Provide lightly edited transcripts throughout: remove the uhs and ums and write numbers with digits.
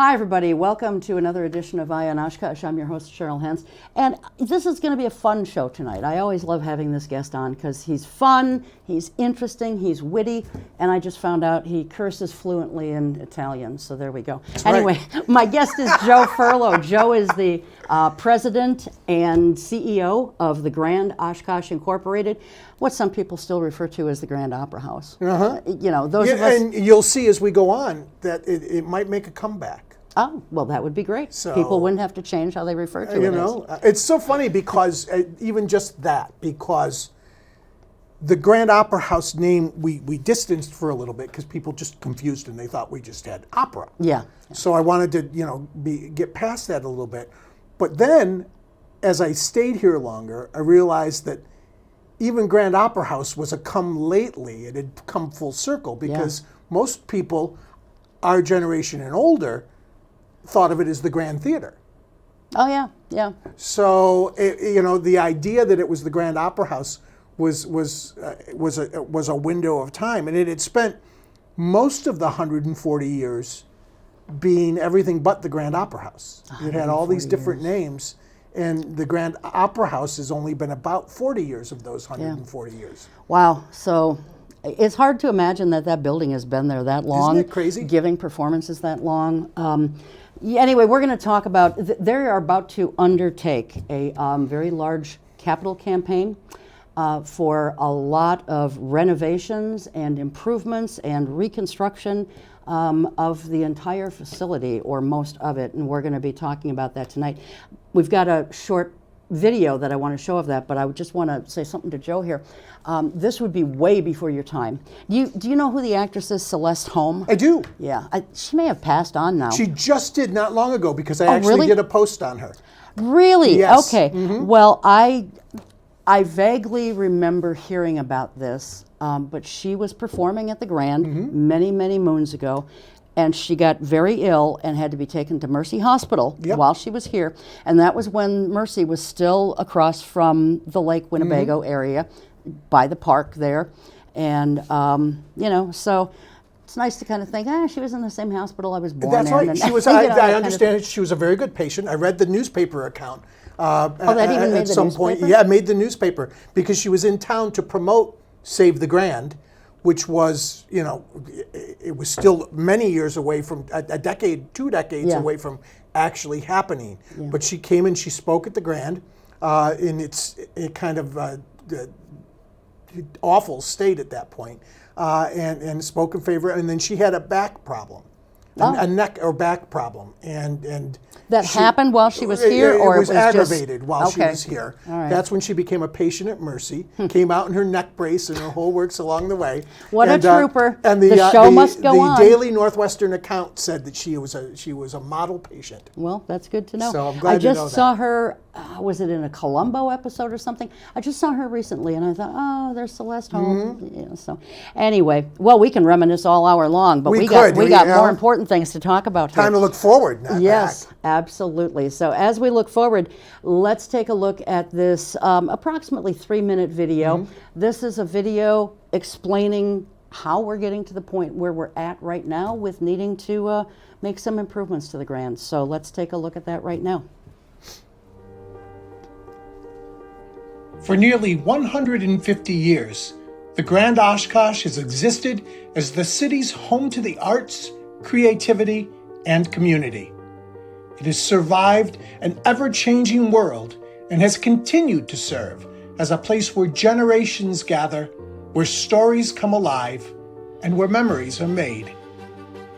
Hi, everybody. Welcome to another edition of Grand Oshkosh. I'm your host, Cheryl Hens. And this is going to be a fun show tonight. I always love having this guest on because he's fun, he's interesting, he's witty, and I just found out he curses fluently in Italian. So there we go. That's anyway, right. My guest is Joe Furlow. Joe is the president and CEO of the Grand Oshkosh Incorporated, what some people still refer to as the Grand Opera House. You know, those of us. And you'll see as we go on that it might make a comeback. Oh, well, that would be great. So, people wouldn't have to change how they refer to it. You know, it's so funny because even just that, because the Grand Opera House name we distanced for a little bit because people just confused and they thought we just had opera. Yeah. So I wanted to, get past that a little bit. But then, as I stayed here longer, I realized that even Grand Opera House was a come lately. It had come full circle because most people, our generation and older, thought of it as the Grand Theater. Oh yeah, yeah. So the idea that it was the Grand Opera House was a window of time, and it had spent most of the 140 years being everything but the Grand Opera House. It had all these different names, and the Grand Opera House has only been about 40 years of those 140 years. Wow. So it's hard to imagine that building has been there that long. Isn't it crazy? Giving performances that long. Anyway, we're going to talk about, they are about to undertake a very large capital campaign for a lot of renovations and improvements and reconstruction of the entire facility, or most of it, and we're going to be talking about that tonight. We've got a short video that I want to show of that, but I would just want to say something to Joe here. This would be way before your time. Do you know who the actress is, Celeste Holm? I do. Yeah, she may have passed on now. She just did not long ago because I actually really? did a post on her. Really? Yes. Okay. Mm-hmm. Well, I vaguely remember hearing about this, but she was performing at the Grand many, many moons ago. And she got very ill and had to be taken to Mercy Hospital while she was here. And that was when Mercy was still across from the Lake Winnebago area by the park there. And, so it's nice to kind of think, she was in the same hospital I was born in. That's right. And, She was. I understand it. She was a very good patient. I read the newspaper account. That even made at the some newspaper? point. Yeah, it made the newspaper because she was in town to promote Save the Grand, which was, it was still many years away from, a decade, 2 decades away from actually happening. Yeah. But she came and she spoke at the Grand in its kind of awful state at that point, and spoke in favor. And then she had a back problem, a neck or back problem, and that happened while she was here, or it was aggravated just, while she was here. Right. That's when she became a patient at Mercy. Came out in her neck brace and her whole works along the way. What a trooper! And the show must go on. The Daily Northwestern account said that she was a model patient. Well, that's good to know. So I'm glad I just to know saw that. her. Was it in a Columbo episode or something? I just saw her recently, and I thought, oh, there's Celeste Holm. So anyway, well, we can reminisce all hour long, but we got more important things to talk about here. Time to look forward, not yes, back. Absolutely. So as we look forward, let's take a look at this approximately 3-minute video. This is a video explaining how we're getting to the point where we're at right now with needing to make some improvements to the Grand. So let's take a look at that right now. For nearly 150 years, the Grand Oshkosh has existed as the city's home to the arts, creativity, and community. It has survived an ever-changing world and has continued to serve as a place where generations gather, where stories come alive, and where memories are made.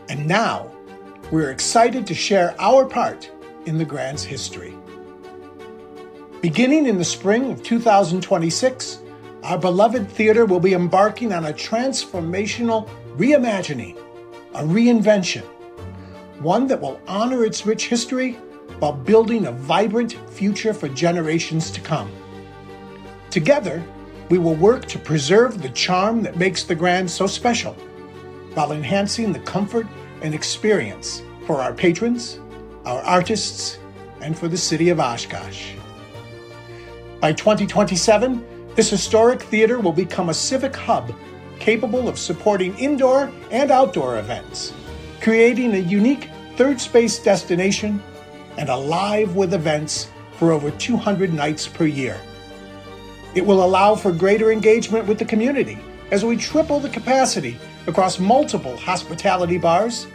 And now, we're excited to share our part in the Grand's history. Beginning in the spring of 2026, our beloved theater will be embarking on a transformational reimagining, a reinvention, one that will honor its rich history while building a vibrant future for generations to come. Together, we will work to preserve the charm that makes the Grand so special, while enhancing the comfort and experience for our patrons, our artists, and for the city of Oshkosh. By 2027, this historic theater will become a civic hub capable of supporting indoor and outdoor events, creating a unique third space destination, and alive with events for over 200 nights per year. It will allow for greater engagement with the community as we triple the capacity across multiple hospitality bars,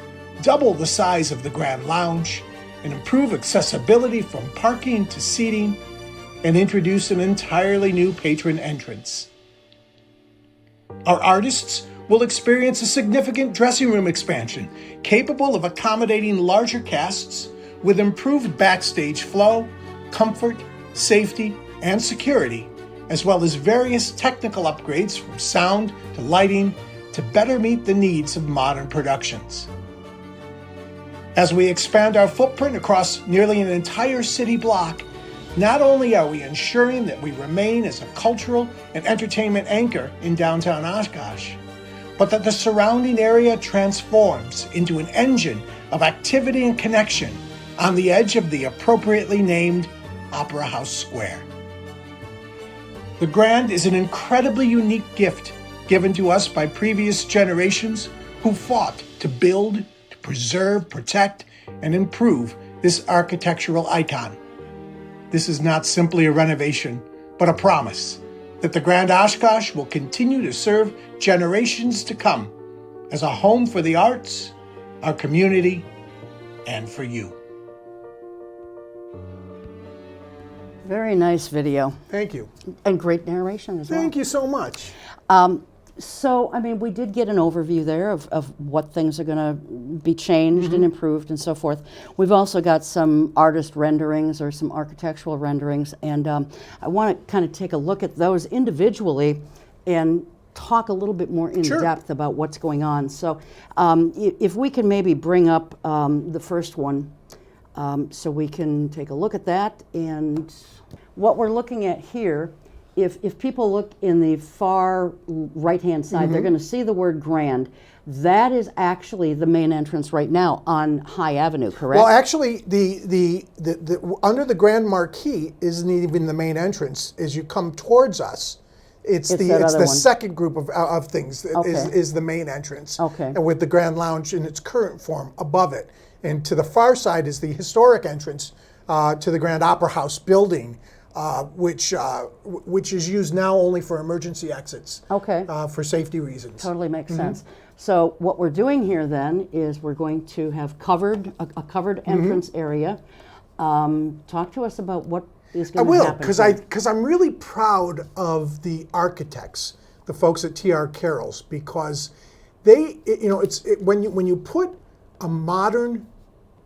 double the size of the Grand Lounge, and improve accessibility from parking to seating, and introduce an entirely new patron entrance. Our artists will experience a significant dressing room expansion capable of accommodating larger casts with improved backstage flow, comfort, safety, and security, as well as various technical upgrades from sound to lighting to better meet the needs of modern productions. As we expand our footprint across nearly an entire city block, not only are we ensuring that we remain as a cultural and entertainment anchor in downtown Oshkosh, but that the surrounding area transforms into an engine of activity and connection on the edge of the appropriately named Opera House Square. The Grand is an incredibly unique gift given to us by previous generations who fought to build, to preserve, protect, and improve this architectural icon. This is not simply a renovation, but a promise that the Grand Oshkosh will continue to serve generations to come as a home for the arts, our community, and for you. Very nice video. Thank you. And great narration as well. Thank you so much. So, I mean, we did get an overview there of what things are going to be changed and improved and so forth. We've also got some artist renderings or some architectural renderings, and I want to kind of take a look at those individually and talk a little bit more in depth about what's going on. So, if we can maybe bring up the first one so we can take a look at that. And what we're looking at here, if people look in the far right-hand side, they're going to see the word Grand. That is actually the main entrance right now on High Avenue, correct? Well, actually, the under the Grand Marquee isn't even the main entrance. As you come towards us, it's the second group of things is the main entrance. Okay. And with the Grand Lounge in its current form above it, and to the far side is the historic entrance to the Grand Opera House building. Which is used now only for emergency exits. Okay. For safety reasons. Totally makes sense. So what we're doing here then is we're going to have a covered entrance area. Talk to us about what is going to happen. I will, because I'm really proud of the architects, the folks at T.R. Carroll's, because when you put a modern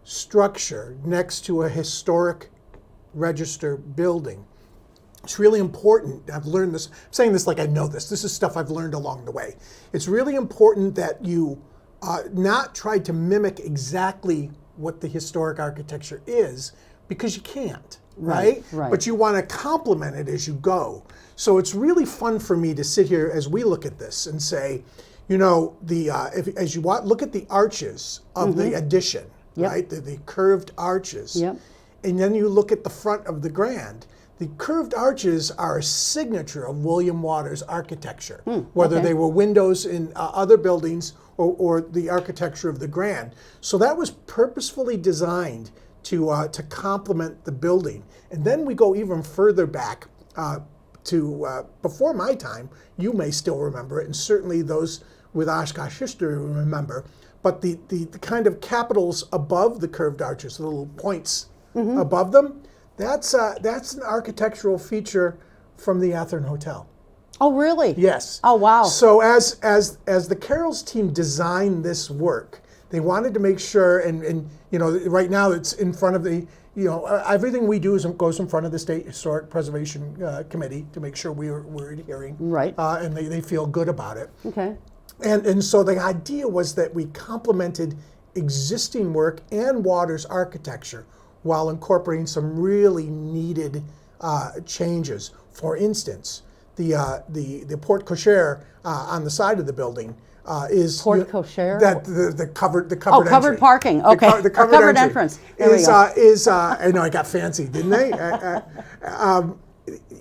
structure next to a historic register building, it's really important. I've learned this. I'm saying this like I know this. This is stuff I've learned along the way. It's really important that you not try to mimic exactly what the historic architecture is, because you can't, right? But you want to complement it as you go. So it's really fun for me to sit here as we look at this and say, as you look at the arches of the addition, right? The curved arches. Yep. And then you look at the front of the Grand. The curved arches are a signature of William Waters' architecture, whether they were windows in other buildings or the architecture of the Grand. So that was purposefully designed to complement the building. And then we go even further back to before my time. You may still remember it, and certainly those with Oshkosh history remember. But the kind of capitals above the curved arches, the little points above them, that's an architectural feature from the Athearn Hotel. Oh, really? Yes. Oh, wow. So as the Carroll's team designed this work, they wanted to make sure, and right now it's in front of the, everything we do goes in front of the State Historic Preservation Committee to make sure we're adhering. Right. And they feel good about it. Okay. And so the idea was that we complemented existing work and Waters' architecture while incorporating some really needed changes. For instance, the porte cochere on the side of the building is porte cochere. That the covered covered entry. Parking. Okay. The covered entrance. Is I know I got fancy, didn't I?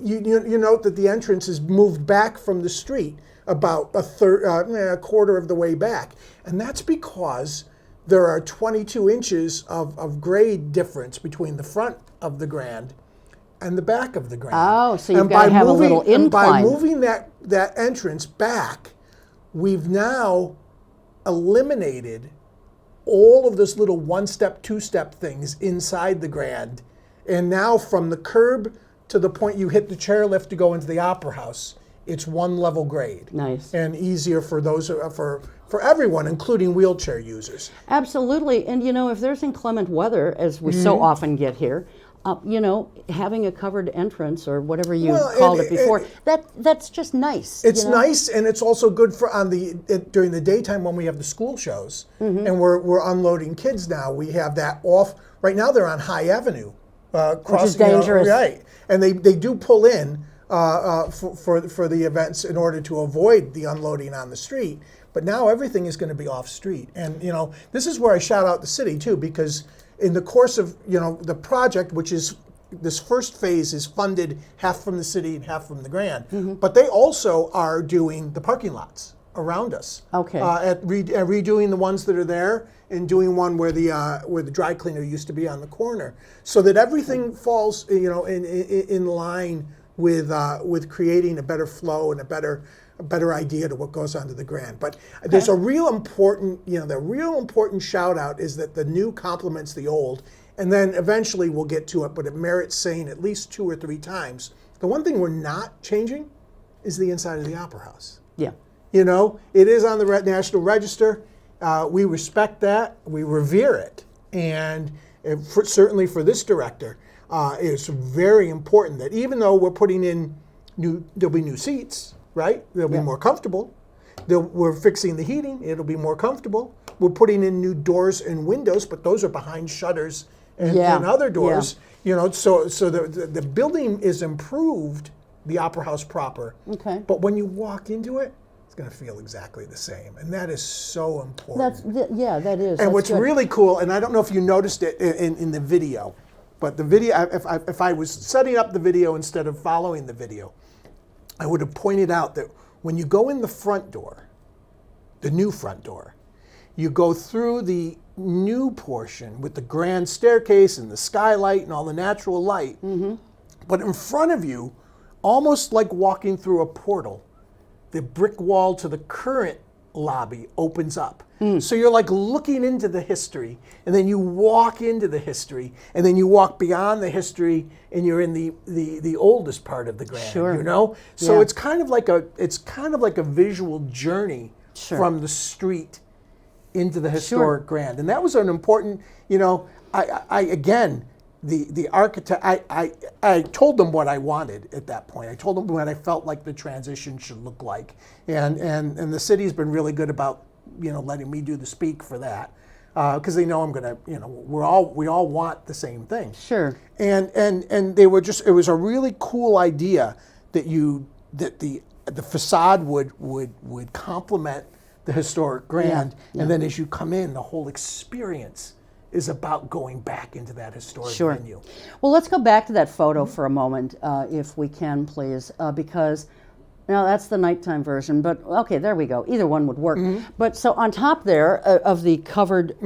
You note that the entrance is moved back from the street about a quarter of the way back, and that's because there are 22 inches of grade difference between the front of the Grand and the back of the Grand. Oh, so you've got to have a little incline. And by moving that entrance back, we've now eliminated all of this little one-step, two-step things inside the Grand. And now from the curb to the point you hit the chairlift to go into the Opera House, it's one level grade. Nice. And easier for those for everyone, including wheelchair users. Absolutely. And you know, if there's inclement weather, as we so often get here, you know, having a covered entrance or whatever you called it before, that's just nice. It's nice, and it's also good for during the daytime when we have the school shows and we're unloading kids now. We have that off. Right now they're on High Avenue, which is dangerous. Right, and they do pull in for the events in order to avoid the unloading on the street. But now everything is going to be off street, and you know, this is where I shout out the city too, because in the course of, you know, the project, which is this first phase is funded half from the city and half from the Grand, but they also are doing the parking lots around us. Okay. Redoing the ones that are there and doing one where the dry cleaner used to be on the corner, so that everything falls, you know, in line with creating a better flow and a better idea to what goes on to the Grand. But there's a real important, you know, the real important shout out is that the new complements the old, and then eventually we'll get to it, but it merits saying at least 2 or 3 times. The one thing we're not changing is the inside of the Opera House. Yeah. You know, it is on the National Register. We respect that. We revere it. And certainly for this director, it's very important that even though we're putting in there'll be new seats, right? They'll be more comfortable. We're fixing the heating. It'll be more comfortable. We're putting in new doors and windows, but those are behind shutters and other doors. You know, so the building is improved, the Opera House proper. Okay. But when you walk into it, it's going to feel exactly the same, and that is so important. That is. And what's really cool, and I don't know if you noticed it in the video, but the video, if I was setting up the video instead of following the video, I would have pointed out that when you go in the front door, the new front door, you go through the new portion with the grand staircase and the skylight and all the natural light. But in front of you, almost like walking through a portal, the brick wall to the current lobby opens up. So you're like looking into the history, and then you walk into the history, and then you walk beyond the history, and you're in the oldest part of the Grand. Sure. You know, so it's kind of like a visual journey from the street into the historic Grand, and that was an important. You know, I again. The architect, I told them what I wanted at that point. I told them what I felt like the transition should look like, and the city's been really good about, you know, letting me do the speak for that, because they know I'm gonna, you know, we all want the same thing. Sure. And they were just, it was a really cool idea that the facade would complement the historic Grand, and then as you come in, the whole experience is about going back into that historic venue. Well, let's go back to that photo for a moment, if we can, please, because now that's the nighttime version, but okay, there we go. Either one would work. But so on top there of the covered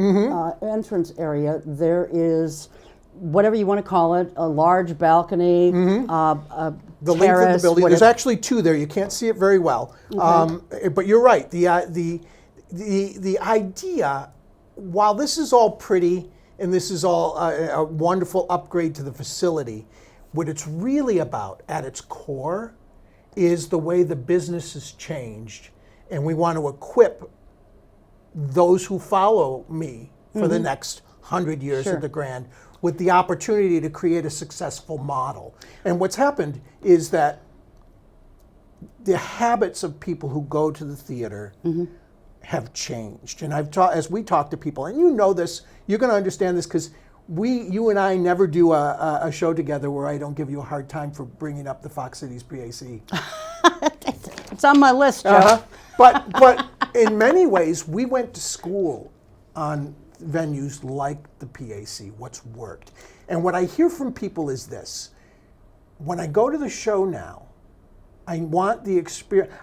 entrance area, there is whatever you want to call it, a large balcony, a the terrace, length of the building. There's actually 2 there. You can't see it very well, but you're right. The idea, while this is all pretty and this is all a wonderful upgrade to the facility, what it's really about at its core is the way the business has changed, and we want to equip those who follow me for the next 100 years of the Grand with the opportunity to create a successful model. And what's happened is that the habits of people who go to the theater have changed. And as we talk to people, and you know this, you're going to understand this because you and I never do a show together where I don't give you a hard time for bringing up the Fox Cities PAC. It's on my list, Joe. But in many ways, we went to school on venues like the PAC, what's worked. And what I hear from people is this: when I go to the show now, I want the experience.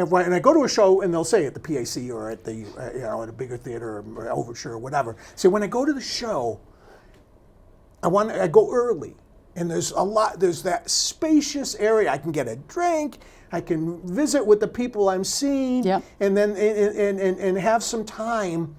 When I go to a show and they'll say at the PAC or at the at a bigger theater or Overture or whatever. So when I go to the show, I go early, and there's that spacious area. I can get a drink. I can visit with the people I'm seeing, Yep. and then and have some time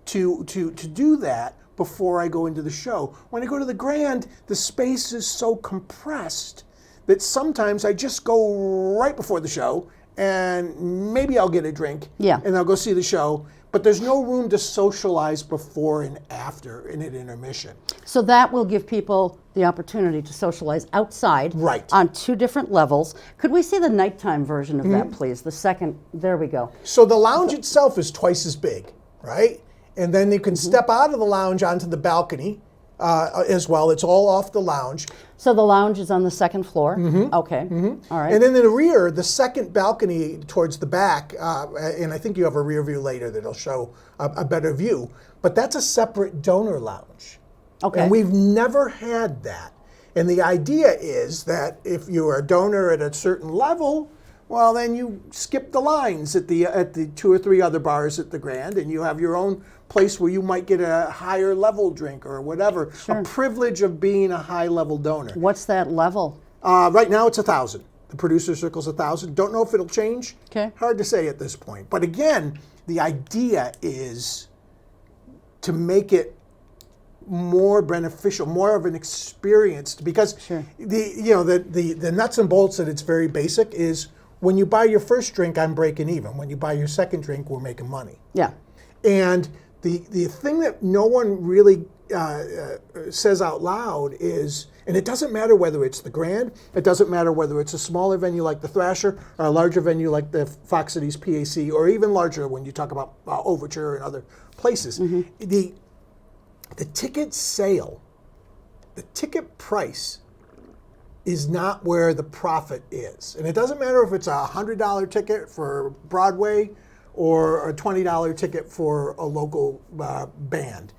to do that before I go into the show. When I go to the Grand, the space is so compressed that sometimes I just go right before the show, and maybe I'll get a drink, Yeah. and I'll go see the show. But there's no room to socialize before and after in an intermission. So that will give people the opportunity to socialize outside Right. on two different levels. Could we see the nighttime version of that, please? The second, there we go. So the lounge itself is twice as big, right? And then you can step out of the lounge onto the balcony as well. It's all off the lounge. So the lounge is on the second floor? Okay, all right. And then in the rear, the second balcony towards the back, and I think you have a rear view later that'll show a better view, but that's a separate donor lounge. Okay. And we've never had that. And the idea is that if you're a donor at a certain level, well, then you skip the lines at the 2 or 3 other bars at the Grand, and you have your own place where you might get a higher level drink or whatever. Sure. A privilege of being a high level donor. What's that level? Right now it's 1,000. The producer circle's 1,000. Don't know if it'll change. Okay. Hard to say at this point. But again, the idea is to make it more beneficial, more of an experience, because Sure. the nuts and bolts that it's very basic is when you buy your first drink, I'm breaking even. When you buy your second drink, we're making money. Yeah. And the thing that no one really says out loud is, and it doesn't matter whether it's the Grand, it doesn't matter whether it's a smaller venue like the Thrasher, or a larger venue like the Fox Cities PAC, or even larger when you talk about Overture and other places. The ticket sale, the ticket price is not where the profit is. And it doesn't matter if it's a $100 ticket for Broadway or a $20 ticket for a local band.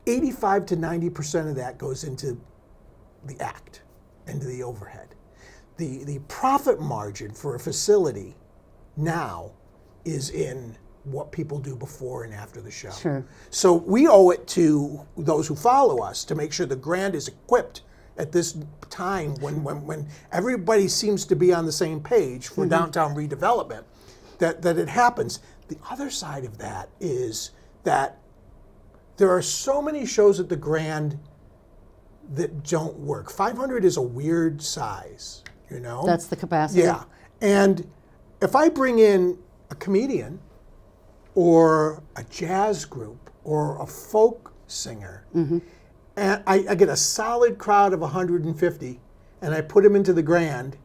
85 to 90% of that goes into the act, into the overhead. The profit margin for a facility now is in what people do before and after the show. Sure. So we owe it to those who follow us to make sure the Grand is equipped at this time when everybody seems to be on the same page for downtown redevelopment, that it happens. The other side of that is that there are so many shows at the Grand that don't work. 500 is a weird size, you know? That's the capacity? Yeah. And if I bring in a comedian or a jazz group or a folk singer, and I get a solid crowd of 150, and I put them into the Grand,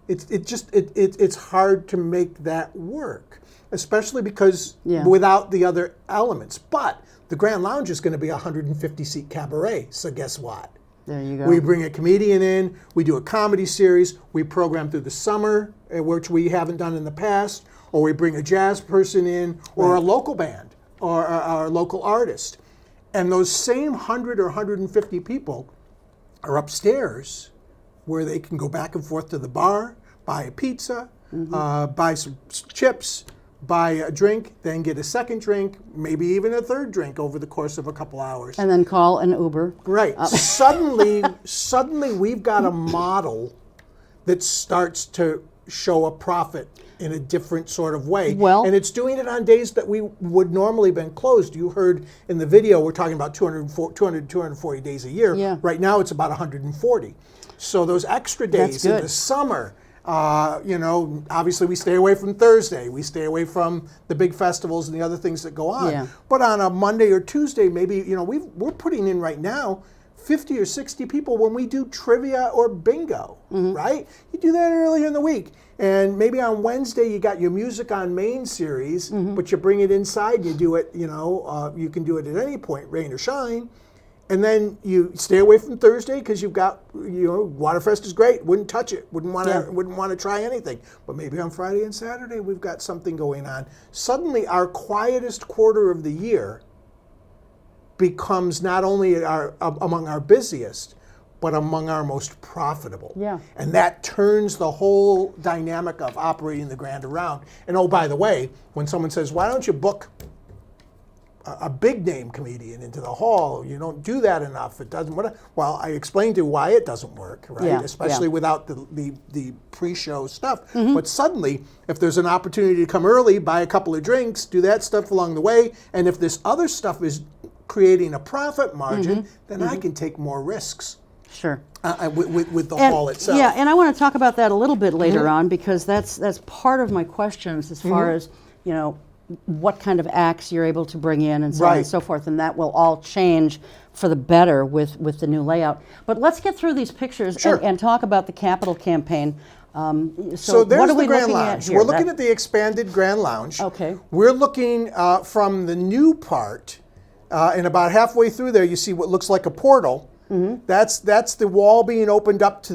it's hard to make that work, especially because without the other elements. But the Grand Lounge is going to be a 150-seat cabaret, so guess what? There you go. We bring a comedian in, we do a comedy series, we program through the summer, which we haven't done in the past, or we bring a jazz person in, or a local band, or a local artist. And those same 100 or 150 people are upstairs where they can go back and forth to the bar, buy a pizza, buy some chips, buy a drink, then get a second drink, maybe even a third drink over the course of a couple hours. And then call an Uber. Right. Suddenly we've got a model that starts to show a profit in a different sort of way. Well, and it's doing it on days that we would normally have been closed. You heard in the video, we're talking about 240 days a year. Yeah. Right now it's about 140. So those extra days in the summer, obviously we stay away from Thursday. We stay away from the big festivals and the other things that go on. Yeah. But on a Monday or Tuesday, maybe, we're putting in right now 50 or 60 people when we do trivia or bingo, right? You do that earlier in the week. And maybe on Wednesday you got your Music on Main series, but you bring it inside, you do it, you can do it at any point, rain or shine. And then you stay away from Thursday because you've got, Waterfest is great. Wouldn't touch it. Wouldn't want to try anything. But maybe on Friday and Saturday we've got something going on. Suddenly our quietest quarter of the year becomes not only among our busiest, but among our most profitable. Yeah. And that turns the whole dynamic of operating the Grand around. And oh, by the way, when someone says, why don't you book a big name comedian into the hall? You don't do that enough. It doesn't work. Well, I explained to you why it doesn't work, right? Yeah, Especially yeah. without the pre-show stuff. But suddenly, if there's an opportunity to come early, buy a couple of drinks, do that stuff along the way, and if this other stuff is creating a profit margin, then I can take more risks. Sure. With the hall itself. Yeah, and I want to talk about that a little bit later on, because that's part of my questions as far as, you know, what kind of acts you're able to bring in and so on and Right. so forth, and that will all change for the better with the new layout. But let's get through these pictures Sure. and talk about the capital campaign. So there's what are the we Grand looking at Lounge. here? We're looking at the expanded Grand Lounge. Okay. We're looking from the new part, and about halfway through there, you see what looks like a portal. That's the wall being opened up to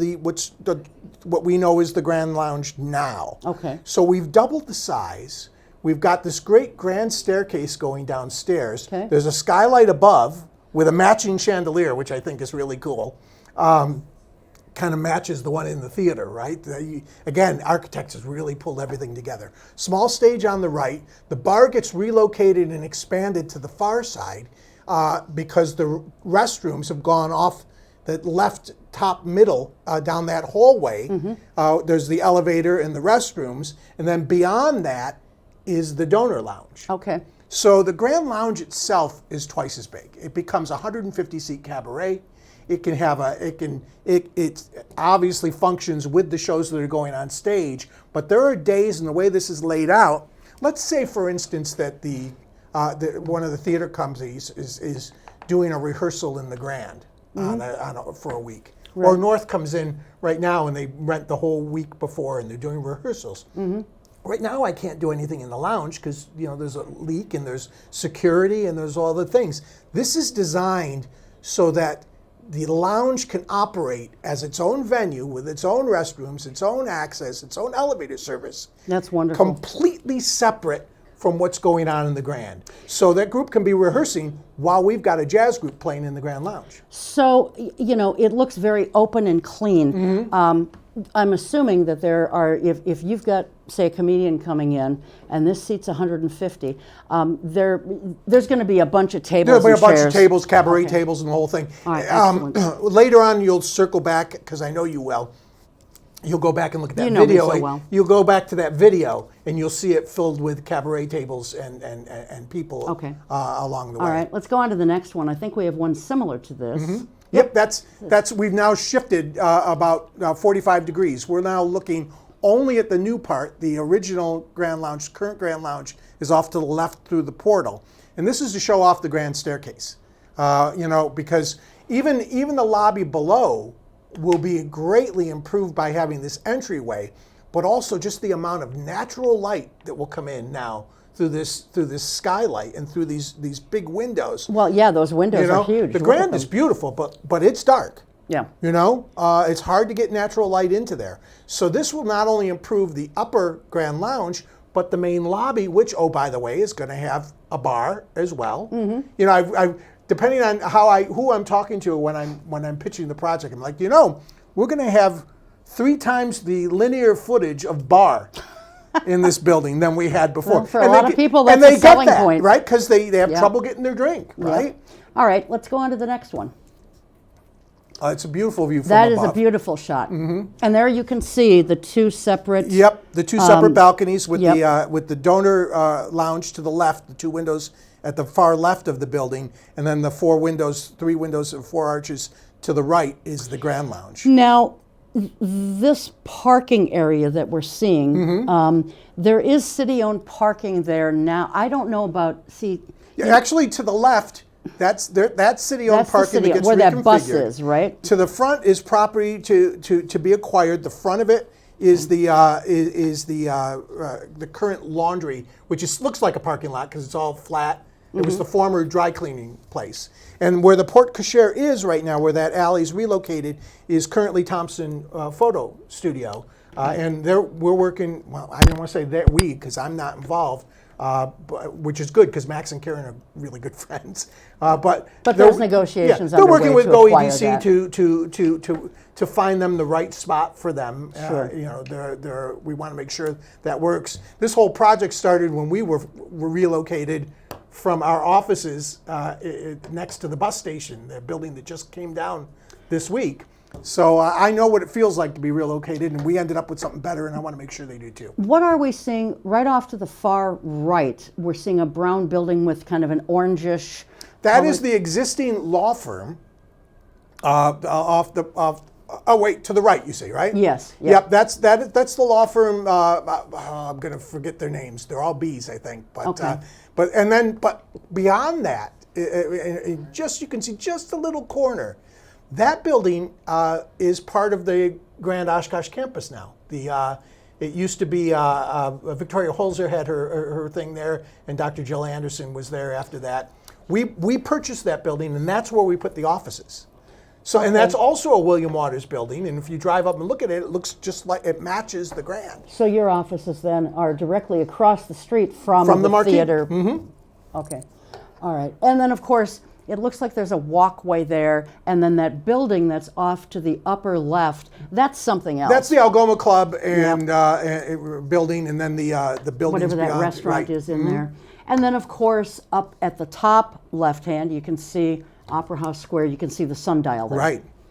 what we know is the Grand Lounge now. Okay. So we've doubled the size. We've got this great grand staircase going downstairs. Okay. There's a skylight above with a matching chandelier, which I think is really cool. Kind of matches the one in the theater, right? Again, architects has really pulled everything together. Small stage on the right. The bar gets relocated and expanded to the far side because the restrooms have gone off the left top middle down that hallway. There's the elevator and the restrooms. And then beyond that is the donor lounge. Okay. So the Grand Lounge itself is twice as big. It becomes a 150-seat cabaret. It can have it obviously functions with the shows that are going on stage, but there are days in the way this is laid out. Let's say, for instance, that one of the theater companies is doing a rehearsal in the Grand for a week. Right. Or North comes in right now and they rent the whole week before and they're doing rehearsals. Right now, I can't do anything in the lounge because there's a leak and there's security and there's all the things. This is designed so that the lounge can operate as its own venue with its own restrooms, its own access, its own elevator service. That's wonderful. Completely separate from what's going on in the Grand. So that group can be rehearsing while we've got a jazz group playing in the Grand Lounge. So, it looks very open and clean. I'm assuming that there are, if you've got, say, a comedian coming in, and this seats 150, there's going to be a bunch of tables There'll be a bunch of chairs. tables, cabaret Okay. tables, and the whole thing. All right, excellent. Later on, you'll circle back, because I know you will. You'll go back and look at that You know me video. so well. You'll go back to that video, and you'll see it filled with cabaret tables and people Okay. along the way. All right, let's go on to the next one. I think we have one similar to this. Yep, that's we've now shifted about 45 degrees. We're now looking only at the new part. The original Grand Lounge, current Grand Lounge, is off to the left through the portal, and this is to show off the grand staircase. Because even the lobby below will be greatly improved by having this entryway, but also just the amount of natural light that will come in now through this skylight and through these big windows. Well, yeah, those windows are huge. The Look at Grand is them. beautiful, but it's dark. Yeah. It's hard to get natural light into there. So this will not only improve the upper Grand Lounge, but the main lobby, which, oh, by the way, is going to have a bar as well. I depending on who I'm talking to when I'm pitching the project, I'm like, we're going to have 3 times the linear footage of bar in this building than we had before. Well, for a lot of people, that's a selling point. Right? Because they have Yeah. trouble getting their drink, right? All right, let's go on to the next one. It's a beautiful view from That above. is a beautiful shot. And there you can see the two separate. Yep, the 2 separate balconies with yep. the donor lounge to the left, the 2 windows at the far left of the building, and then the 3 windows and 4 arches to the right is the Grand Lounge. Now, this parking area that we're seeing, there is city-owned parking there now. I don't know about, Actually, to the left, that's city-owned that's the parking city, that gets where that bus reconfigured. is, right? To the front is property to be acquired. The front of it is the current laundry, which looks like a parking lot because it's all flat. It was the former dry cleaning place. And where the porte cochere is right now, where that alley's relocated, is currently Thompson Photo Studio. And we're working, well, I didn't want to say that we, because I'm not involved, which is good because Max and Karen are really good friends. But there's negotiations they're working with underway to acquire GoEDC to find them the right spot for them. Sure. We want to make sure that works. This whole project started when we were relocated from our offices next to the bus station, the building that just came down this week. So I know what it feels like to be relocated, and we ended up with something better, and I want to make sure they do too. What are we seeing right off to the far right? We're seeing a brown building with kind of an orangish. That is the existing law firm. Oh wait, to the right, you say, right? Yes. Yep. That's the law firm. I'm going to forget their names. They're all B's, I think. But Okay. but beyond that, you can see just a little corner. That building is part of the Grand Oshkosh campus now. It used to be Victoria Holzer had her thing there, and Dr. Jill Anderson was there after that. We purchased that building, and that's where we put the offices. So, and that's also a William Waters building, and if you drive up and look at it, it looks just like it matches the Grand. So your offices then are directly across the street from the Marquee. theater. Mm-hmm. Okay. All right. And then, of course, it looks like there's a walkway there, and then that building that's off to the upper left, that's something else. That's the Algoma Club and building, and then the buildings whatever that beyond, restaurant right. is in there. And then, of course, up at the top left-hand, you can see Opera House Square. You can see the sundial there.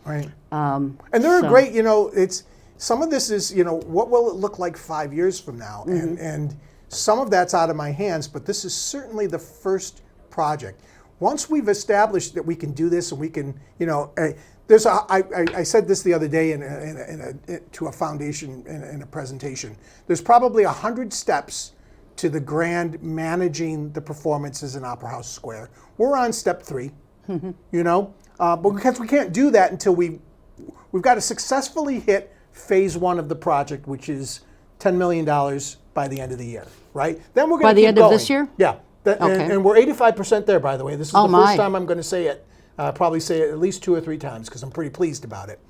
Right. And they're great, it's, some of this is, what will it look like 5 years from now? And some of that's out of my hands, but this is certainly the first project. Once we've established that we can do this and we can, I said this the other day to a foundation in a presentation. There's probably 100 steps to the Grand managing the performances in Opera House Square. We're on step 3, but because we can't do that until we've got to successfully hit phase 1 of the project, which is $10 million by the end of the year, right? Then we're going to keep going. By the end of this year? Yeah. Okay. And we're 85% there, by the way. This is the first time I'm going to say it. Probably say it at least 2 or 3 times because I'm pretty pleased about it.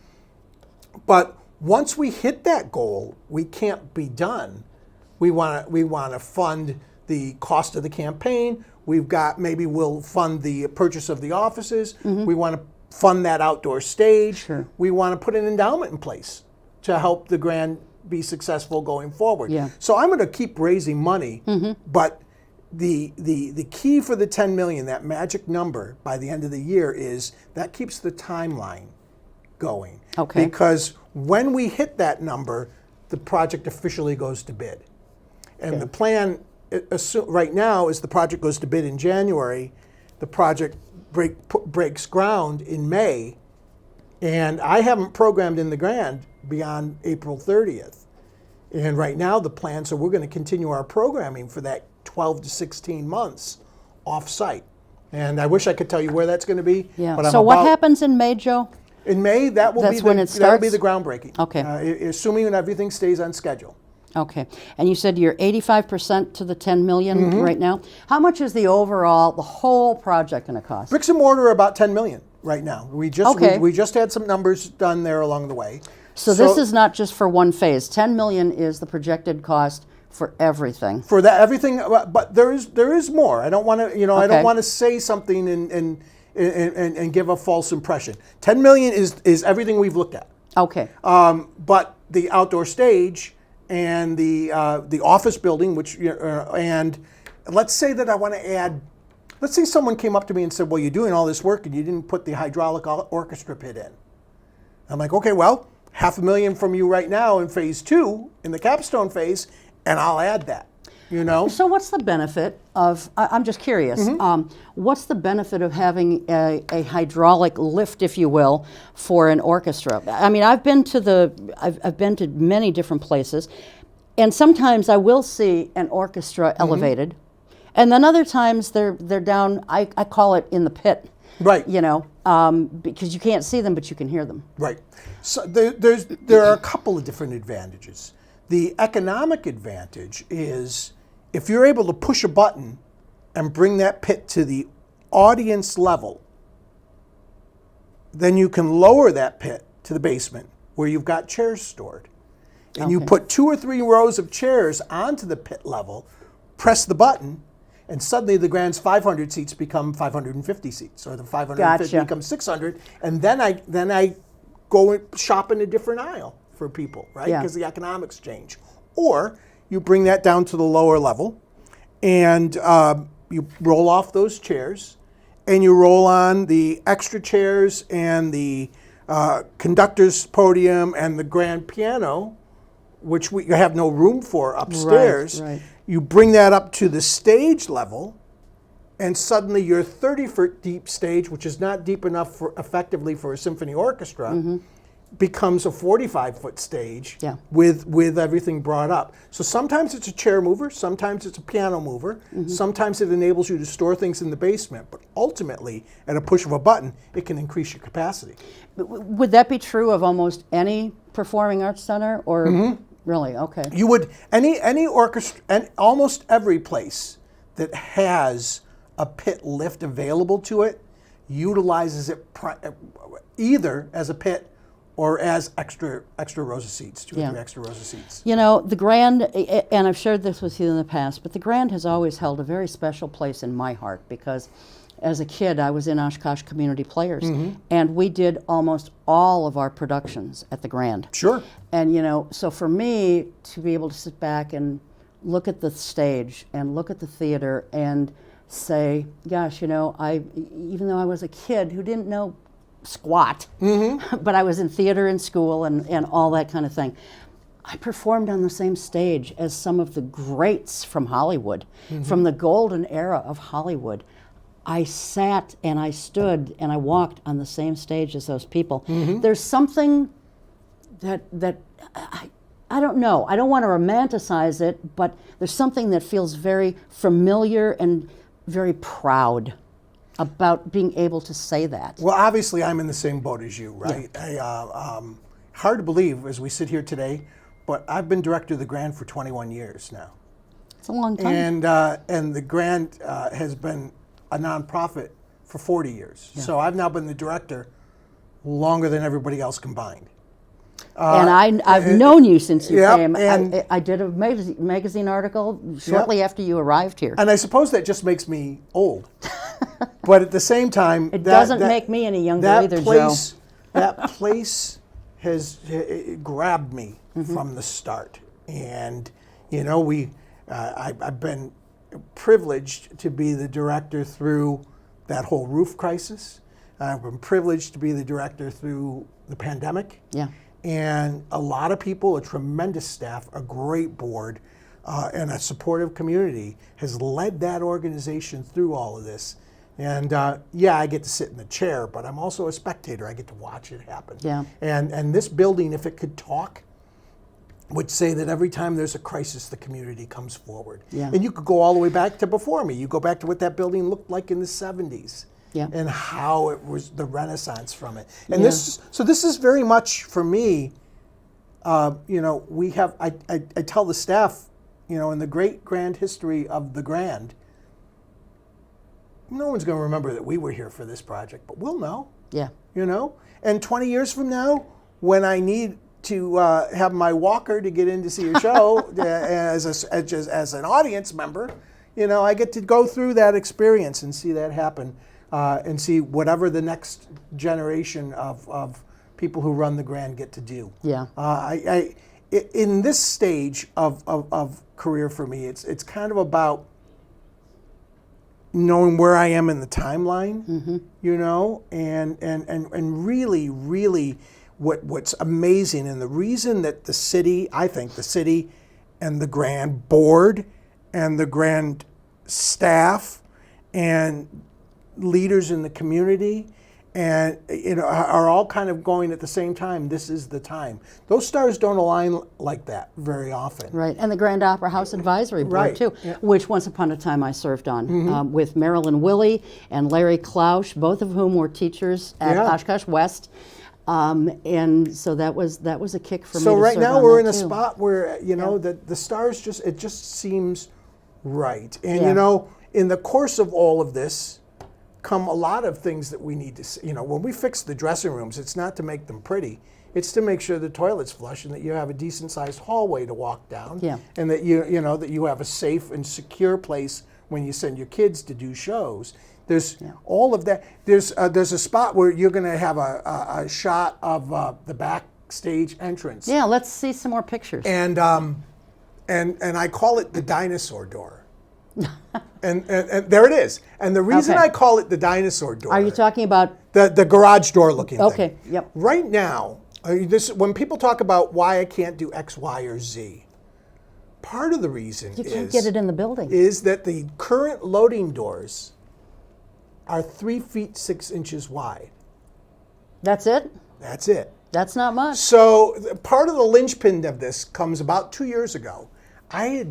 But once we hit that goal, we can't be done. We want to fund the cost of the campaign. Maybe we'll fund the purchase of the offices. We want to fund that outdoor stage. Sure. We want to put an endowment in place to help the Grand be successful going forward. Yeah. So I'm going to keep raising money, but the key for the 10 million, that magic number by the end of the year, is that keeps the timeline going. Okay. Because when we hit that number, the project officially goes to bid. And the plan right now is the project goes to bid in January. The project breaks ground in May. And I haven't programmed in the Grand beyond April 30th. And right now the plan, so we're going to continue our programming for that 12 to 16 months off-site. And I wish I could tell you where that's going to be. Yeah. But So what happens in May, Joe? In May, that'll be the groundbreaking. Okay. Assuming everything stays on schedule. Okay. And you said you're 85% to the 10 million right now. How much is the whole project going to cost? Bricks and mortar are about 10 million right now. We just had some numbers done there along the way. So this is not just for one phase. 10 million is the projected cost for everything. For that everything, but there is more. I don't want to I don't want to say something and give a false impression. 10 million is everything we've looked at. Okay. But the outdoor stage and the office building, which and let's say that I want to add. Let's say someone came up to me and said, "Well, you're doing all this work and you didn't put the hydraulic orchestra pit in." I'm like, "Okay, well, $500,000 from you right now in phase 2 in the capstone phase, and I'll add that." So what's the benefit of? I'm just curious. What's the benefit of having a hydraulic lift, if you will, for an orchestra? I mean, I've been to many different places, and sometimes I will see an orchestra elevated, and then other times they're down. I call it in the pit. Right. Because you can't see them, but you can hear them. Right. So there are a couple of different advantages. The economic advantage is if you're able to push a button and bring that pit to the audience level, then you can lower that pit to the basement where you've got chairs stored. And you put 2 or 3 rows of chairs onto the pit level, press the button, and suddenly the Grand's 500 seats become 550 seats, or the 550 Gotcha. becomes 600, and then I go and shop in a different aisle for people, right? Yeah. Because the economics change. Or you bring that down to the lower level, and you roll off those chairs, and you roll on the extra chairs and the conductor's podium and the grand piano, which we have no room for upstairs. Right. You bring that up to the stage level, and suddenly your 30-foot deep stage, which is not deep enough effectively for a symphony orchestra, becomes a 45-foot stage Yeah. with everything brought up. So sometimes it's a chair mover, sometimes it's a piano mover, sometimes it enables you to store things in the basement, but ultimately, at a push of a button, it can increase your capacity. Would that be true of almost any performing arts center, or really? Okay. You would, any orchestra, and almost every place that has a pit lift available to it utilizes it either as a pit or as extra rows of seats, two or three extra rows of seats. You know, the Grand, and I've shared this with you in the past, but the Grand has always held a very special place in my heart, because as a kid I was in Oshkosh Community Players, and we did almost all of our productions at the Grand. Sure. And you know, so for me to be able to sit back and look at the stage and look at the theater and say, gosh, you know, even though I was a kid who didn't know squat, but I was in theater in school and all that kind of thing, I performed on the same stage as some of the greats from Hollywood, from the golden era of Hollywood. I sat and I stood and I walked on the same stage as those people. There's something that I don't know. I don't want to romanticize it, but there's something that feels very familiar and very proud about being able to say that. Well, obviously, I'm in the same boat as you, right? Hard to believe as we sit here today, but I've been director of the Grand for 21 years now. It's a long time. And the Grand has been a nonprofit for 40 years. So I've now been the director longer than everybody else combined. And I've known you since you Yep, came. and- I did a magazine article shortly after you arrived here. And I suppose that just makes me old. But at the same time, It doesn't make me any younger that either, place, Joe. That place has grabbed me from the start. And, you know, I've been privileged to be the director through that whole roof crisis. I've been privileged to be the director through the pandemic. Yeah. And a lot of people, a tremendous staff, a great board, and a supportive community has led that organization through all of this. And yeah, I get to sit in the chair, but I'm also a spectator. I get to watch it happen. Yeah. And this building, if it could talk, would say that every time there's a crisis, the community comes forward. Yeah. And you could go all the way back to before me. You go back to what that building looked like in the 70s. Yeah. And how it was the Renaissance from it. And this is very much for me, you know, I tell the staff, you know, in the great grand history of the Grand, no one's going to remember that we were here for this project, but we'll know. Yeah. You know? And 20 years from now, when I need to have my walker to get in to see a show as an audience member, you know, I get to go through that experience and see that happen. And see whatever the next generation of people who run the Grand get to do. Yeah. In this stage of career for me, it's kind of about knowing where I am in the timeline, you know, and really what's amazing, and the reason that I think the city and the Grand board and the Grand staff and leaders in the community and, you know, are all kind of going at the same time. This is the time. Those stars don't align like that very often. Right, and the Grand Opera House Advisory Board, Right, too, yeah. which once upon a time I served on with Marilyn Willie and Larry Klausch, both of whom were teachers at Yeah. Oshkosh West. And so that was a kick for me So to right serve now on we're that in a too. spot where, you know, the stars it just seems right. And, Yeah. you know, in the course of all of this, come a lot of things that we need to see. You know, when we fix the dressing rooms, it's not to make them pretty. It's to make sure the toilet's flush and that you have a decent sized hallway to walk down. Yeah. And that you know that you have a safe and secure place when you send your kids to do shows. There's all of that. There's a spot where you're going to have a shot of the backstage entrance. Yeah, let's see some more pictures. And I call it the dinosaur door. and there it is. And the reason Okay. I call it the dinosaur door. Are you talking about? the garage door looking thing? Okay, yep. Right now, when people talk about why I can't do X, Y, or Z, part of the reason You can't get it in the building. is that the current loading doors are 3 feet 6 inches wide. That's it? That's it. That's not much. So part of the linchpin of this comes about 2 years ago. I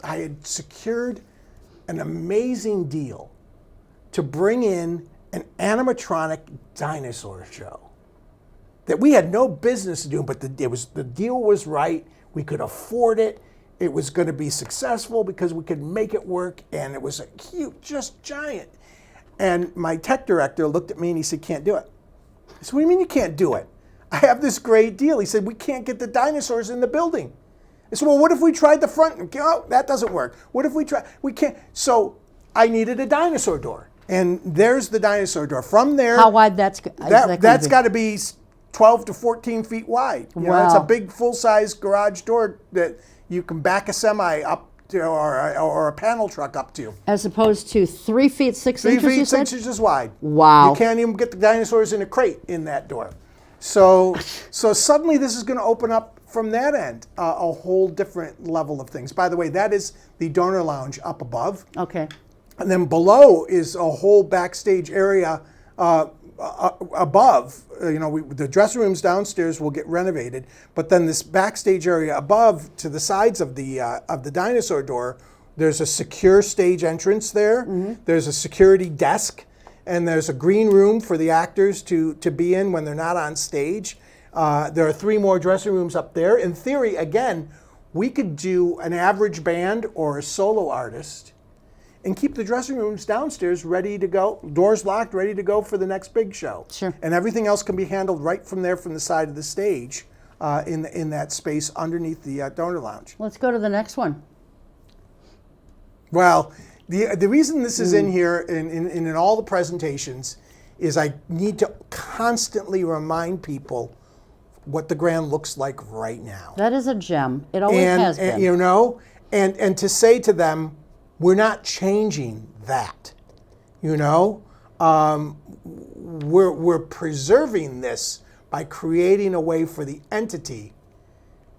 had secured an amazing deal to bring in an animatronic dinosaur show that we had no business doing, but the deal was right. We could afford it. It was going to be successful because we could make it work, and it was a cute, just giant. And my tech director looked at me and he said, "Can't do it." I said, "What do you mean you can't do it? I have this great deal." He said, "We can't get the dinosaurs in the building." I said, "Well, what if we tried the front?" "Oh, that doesn't work." "What if we try?" "We can't." So I needed a dinosaur door. And there's the dinosaur door. From there, How wide that's that's got to be 12 to 14 feet wide. You know, it's a Wow. big full-size garage door that you can back a semi up to, or a panel truck up to. As opposed to 3 feet 6 3 inches, you feet said? 6 inches wide. Wow. You can't even get the dinosaurs in a crate in that door. So suddenly this is going to open up from that end a whole different level of things. By the way, that is the donor lounge up above. Okay. And then below is a whole backstage area above. The dressing rooms downstairs will get renovated, but then this backstage area above, to the sides of the dinosaur door, there's a secure stage entrance there. Mm-hmm. There's a security desk, and there's a green room for the actors to be in when they're not on stage. There are 3 more dressing rooms up there. In theory, again, we could do an average band or a solo artist and keep the dressing rooms downstairs ready to go, doors locked, ready to go for the next big show. Sure. And everything else can be handled right from there, from the side of the stage, in that space underneath the donor lounge. Let's go to the next one. Well, the reason this is in here and in all the presentations is I need to constantly remind people what the Grand looks like right now. That is a gem. It always has been. And to say to them, we're not changing that. We're preserving this by creating a way for the entity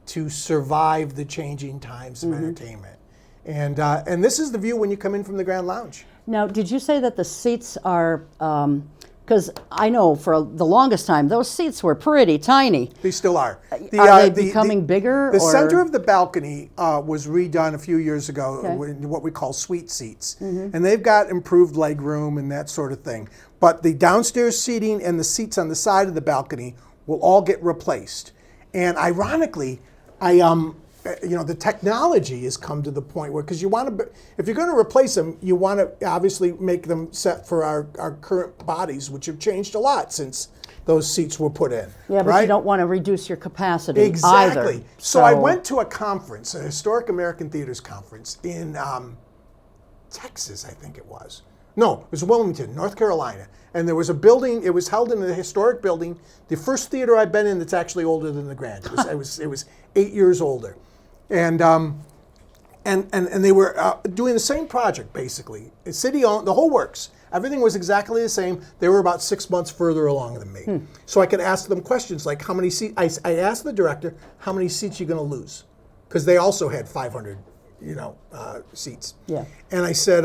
to survive the changing times of entertainment. And this is the view when you come in from the Grand Lounge. Now, did you say that the seats are, because I know for the longest time, those seats were pretty tiny. They still are. Are they becoming bigger? The or? center of the balcony was redone a few years ago, Okay. in what we call suite seats. And they've got improved leg room and that sort of thing. But the downstairs seating and the seats on the side of the balcony will all get replaced. And ironically, the technology has come to the point where, because if you're going to replace them, you want to obviously make them set for our current bodies, which have changed a lot since those seats were put in. Yeah, but right? you don't want to reduce your capacity Exactly. either. So I went to a conference, a Historic American Theaters conference in Texas, I think it was. No, it was Wilmington, North Carolina. And there was a building, it was held in a historic building, the first theater I've been in that's actually older than the Grand. It was 8 years older. And they were doing the same project, basically. City-owned, the whole works. Everything was exactly the same. They were about 6 months further along than me. So I could ask them questions like, how many seats, I asked the director, how many seats are you going to lose? Because they also had 500, seats. Yeah. And I said,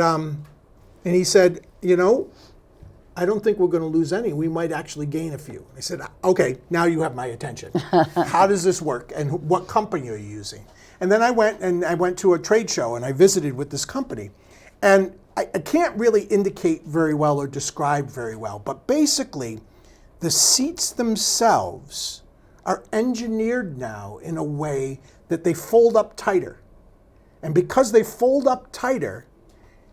and he said, I don't think we're going to lose any. We might actually gain a few. I said, okay, now you have my attention. How does this work? And what company are you using? And then I went to a trade show and I visited with this company. And I can't really indicate very well or describe very well, but basically the seats themselves are engineered now in a way that they fold up tighter. And because they fold up tighter,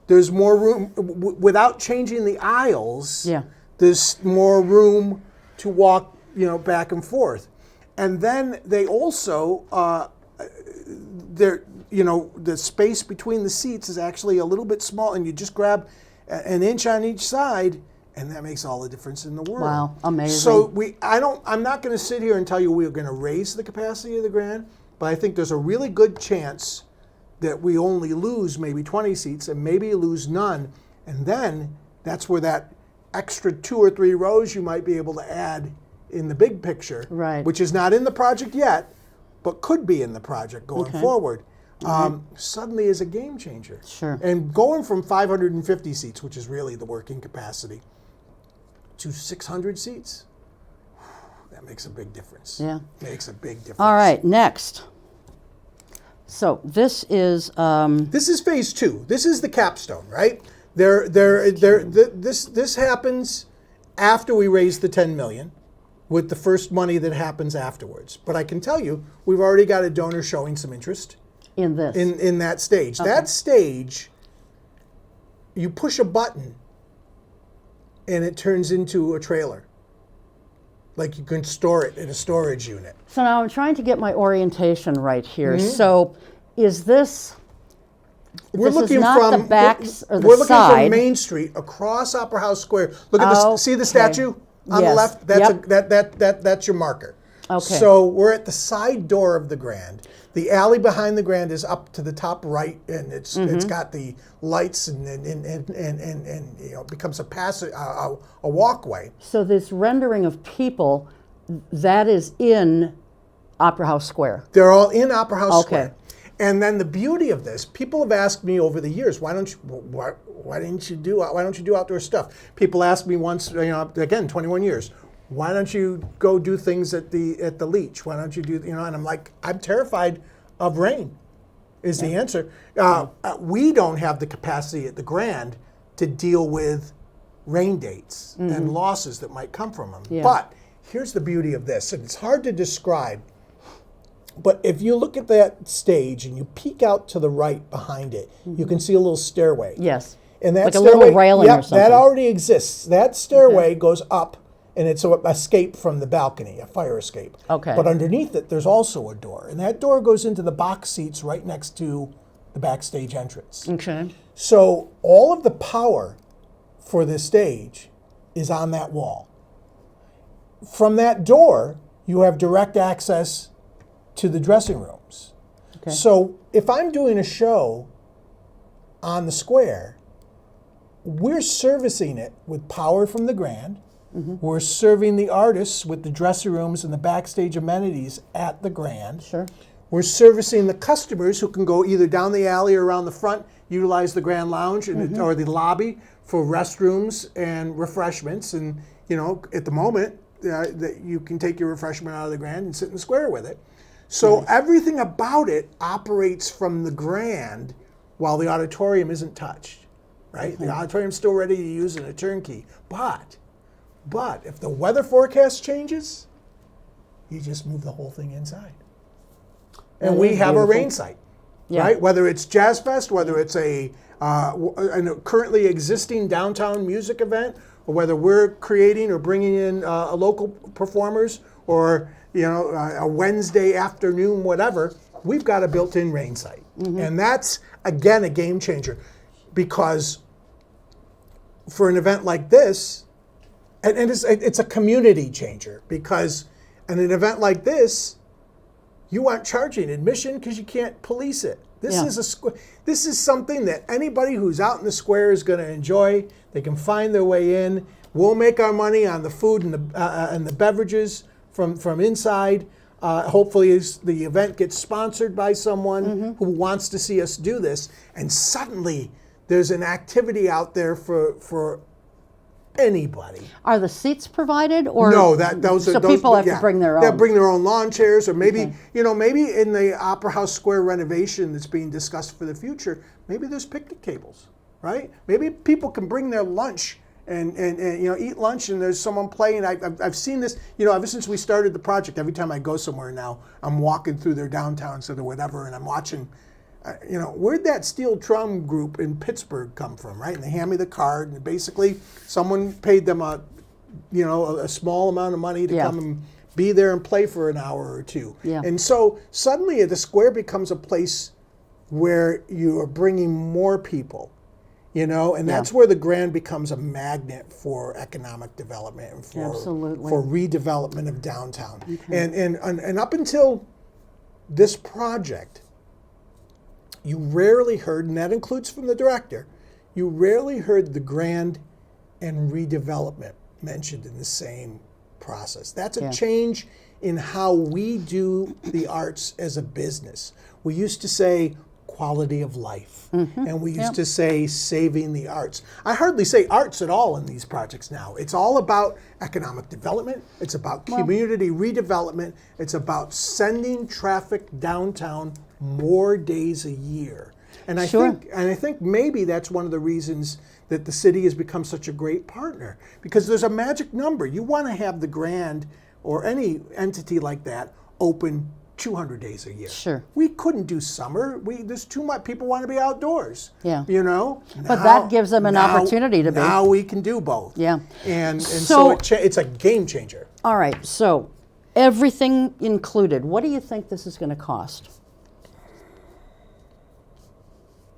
there's more room, without changing the aisles, Yeah. there's more room to walk, back and forth. And then they also, the space between the seats is actually a little bit small, and you just grab an inch on each side, and that makes all the difference in the world. Wow, amazing. So I'm not going to sit here and tell you we're going to raise the capacity of the Grand, but I think there's a really good chance that we only lose maybe 20 seats and maybe lose none. And then that's where that extra 2 or 3 rows you might be able to add in the big picture, Right. which is not in the project yet, but could be in the project going forward, suddenly is a game changer. Sure. And going from 550 seats, which is really the working capacity, to 600 seats, that makes a big difference. Yeah. Makes a big difference. All right, next. So this is This is phase 2. This is the capstone, right? This happens after we raise the 10 million, with the first money that happens afterwards. But I can tell you, we've already got a donor showing some interest in this. in that stage. Okay. That stage, you push a button, and it turns into a trailer. Like you can store it in a storage unit. So now I'm trying to get my orientation right here. Mm-hmm. So is this? We're this looking is not from the backs or the we're looking side. from Main Street across Opera House Square. Look at Okay. this. See the statue on the Yes. left? That's Yep. that's your marker. Okay. So we're at the side door of the Grand. The alley behind the Grand is up to the top right, and it's got the lights and it becomes a passage, a walkway. So this rendering of people, that is in Opera House Square. They're all in Opera House Okay. Square. And then the beauty of this, people have asked me over the years, why don't you do outdoor stuff? People asked me once, again, 21 years, why don't you go do things at the Leach? Why don't you do, and I'm like, I'm terrified of rain, is the answer. We don't have the capacity at the Grand to deal with rain dates and losses that might come from them. Yeah. But here's the beauty of this, and it's hard to describe. But if you look at that stage and you peek out to the right behind it, you can see a little stairway. Yes. And that Like a stairway, little railing or yep, something. that already exists. That stairway goes up, and it's an escape from the balcony, a fire escape. Okay. But underneath it, there's also a door, and that door goes into the box seats right next to the backstage entrance. Okay. So all of the power for this stage is on that wall. From that door, you have direct access to the dressing rooms. Okay. So if I'm doing a show on the square, we're servicing it with power from the Grand. We're serving the artists with the dressing rooms and the backstage amenities at the Grand. Sure. We're servicing the customers who can go either down the alley or around the front, utilize the Grand Lounge or the lobby for restrooms and refreshments. And at the moment, that you can take your refreshment out of the Grand and sit in the square with it. So everything about it operates from the Grand while the auditorium isn't touched, right? The auditorium's still ready to use in a turnkey. But if the weather forecast changes, you just move the whole thing inside. And That we is have a beautiful. rain site, Yeah. right? Whether it's Jazz Fest, whether it's a currently existing downtown music event, or whether we're creating or bringing in local performers, or a Wednesday afternoon, whatever, we've got a built-in rain site. And that's, again, a game changer, because for an event like this, and it's a community changer, because in an event like this, you aren't charging admission because you can't police it. This Yeah. this is something that anybody who's out in the square is going to enjoy. They can find their way in. We'll make our money on the food and the beverages from inside. Hopefully, as the event gets sponsored by someone who wants to see us do this, and suddenly there's an activity out there for anybody. Are the seats provided, or No, those are so those, people have to bring their own? They'll bring their own lawn chairs, or maybe maybe in the Opera House Square renovation that's being discussed for the future, maybe there's picnic tables, right? Maybe people can bring their lunch and eat lunch, and there's someone playing. I've seen this, ever since we started the project. Every time I go somewhere now, I'm walking through their downtowns or whatever, and I'm watching. Where'd that steel drum group in Pittsburgh come from, right? And they hand me the card, and basically someone paid them a small amount of money to Yeah. come and be there and play for an hour or two. Yeah. And so suddenly the square becomes a place where you are bringing more people, and that's where the Grand becomes a magnet for economic development and Absolutely. for redevelopment of downtown. And up until this project, you rarely heard, and that includes from the director, you rarely heard the Grand and redevelopment mentioned in the same process. That's a change in how we do the arts as a business. We used to say quality of life, and we used to say saving the arts. I hardly say arts at all in these projects now. It's all about economic development. It's about community redevelopment. It's about sending traffic downtown more days a year. And I think maybe that's one of the reasons that the city has become such a great partner, because there's a magic number. You want to have the Grand or any entity like that open 200 days a year. Sure. We couldn't do summer. There's too much. People want to be outdoors. Yeah. But that gives them an opportunity to be. Now we can do both. Yeah. And so it's a game changer. All right. So everything included, what do you think this is going to cost?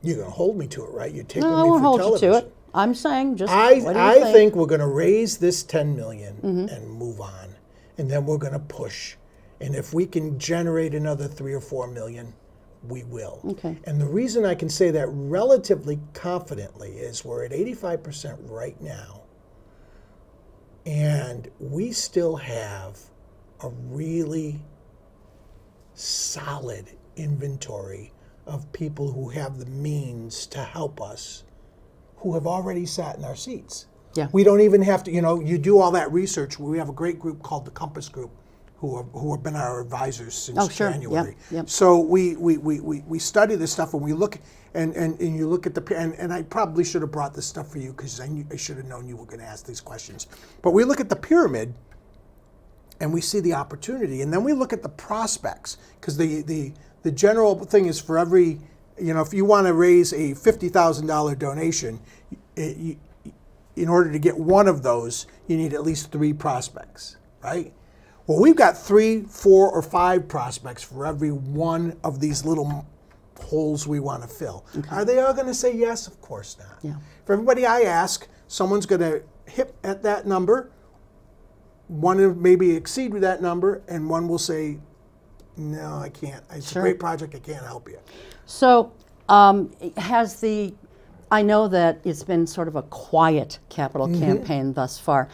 You're going to hold me to it, right? You're taking No, I me won't for hold television. you to it. I'm saying just I what do you think we're going to raise this 10 million and move on, and then we're going to push. And if we can generate another 3 or 4 million, we will. Okay. And the reason I can say that relatively confidently is we're at 85% right now, and we still have a really solid inventory of people who have the means to help us, who have already sat in our seats. Yeah. We don't even have to, you do all that research. We have a great group called the Compass Group who have been our advisors since January. Yep. So we study this stuff, and we look, and you look at and I probably should have brought this stuff for you, because I should have known you were going to ask these questions. But we look at the pyramid, and we see the opportunity, and then we look at the prospects, because the general thing is, for every, if you want to raise a $50,000 donation, in order to get one of those, you need at least 3 prospects, right? Well, we've got 3, 4, or 5 prospects for every one of these little holes we want to fill. Okay. Are they all going to say yes? Of course not. Yeah. For everybody I ask, someone's going to hit at that number, one will maybe exceed that number, and one will say, no, I can't. It's a great project. I can't help you. So I know that it's been sort of a quiet capital campaign thus far.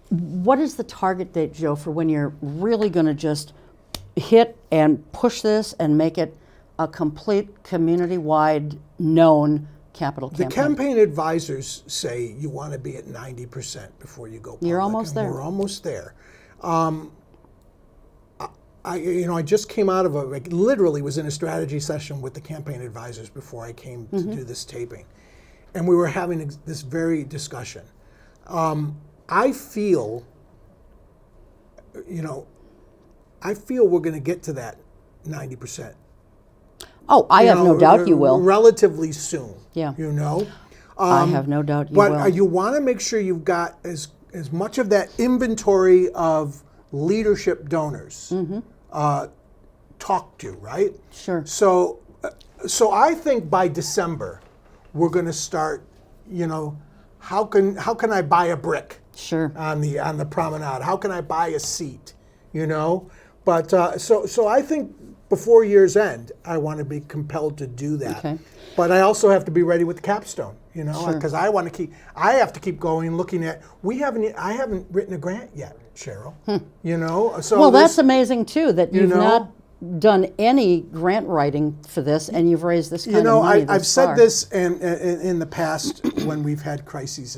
What is the target date, Joe, for when you're really going to just hit and push this and make it a complete community-wide known capital campaign? The campaign advisors say you want to be at 90% before you go public. You're almost there. We're almost there. I just came out of literally was in a strategy session with the campaign advisors before I came to do this taping. And we were having this very discussion. I feel we're going to get to that 90%. Oh, I have no doubt you will. Relatively soon. Yeah. I have no doubt you will. But you want to make sure you've got as much of that inventory of leadership donors talk to, right? Sure. So I think by December we're going to start. How can I buy a brick? Sure. On the promenade, how can I buy a seat? But so I think before year's end, I want to be compelled to do that. Okay. But I also have to be ready with the capstone, Sure. because I have to keep going, looking at. I haven't written a grant yet, Cheryl. So well, that's amazing too, that you've not done any grant writing for this, and you've raised this kind of money. I've said this in the past when we've had crises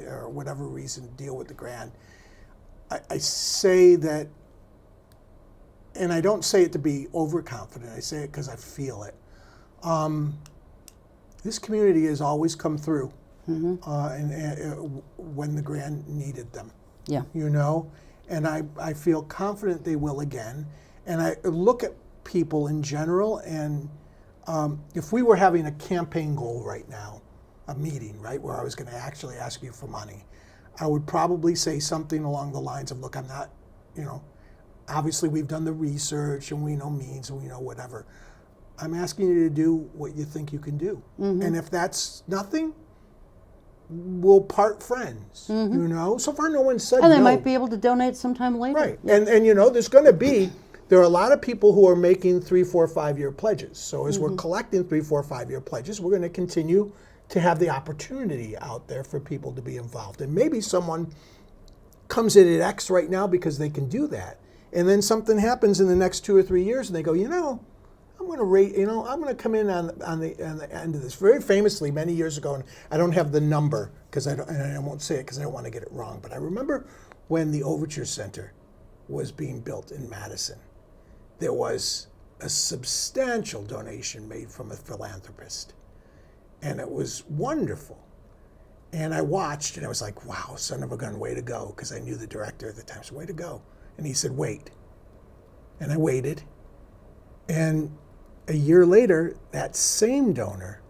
or whatever reason deal with the grant. I say that, and I don't say it to be overconfident. I say it because I feel it. This community has always come through, and when the grant needed them. Yeah. And I feel confident they will again. And I look at people in general, and if we were having a campaign goal right now, a meeting, right, where I was going to actually ask you for money, I would probably say something along the lines of, look, I'm not, obviously we've done the research and we know means and we know whatever. I'm asking you to do what you think you can do. And if that's nothing, we'll part friends, you know? So far no one said And they no. might be able to donate sometime later. Right. And you know, there's going to be, there are a lot of people who are making 3, 4, 5-year pledges. So as we're collecting 3, 4, 5-year pledges, we're going to continue to have the opportunity out there for people to be involved. And maybe someone comes in at X right now because they can do that. And then something happens in the next 2 or 3 years and they go, you know, I'm going to rate, you know, I'm going to come in on the end of this. Very famously, many years ago, and I don't have the number because I won't say it because I don't want to get it wrong. But I remember when the Overture Center was being built in Madison, there was a substantial donation made from a philanthropist, and it was wonderful. And I watched, and I was like, "Wow, son of a gun, way to go!" Because I knew the director at the time. So way to go. And he said, "Wait," and I waited, and a year later, that same donor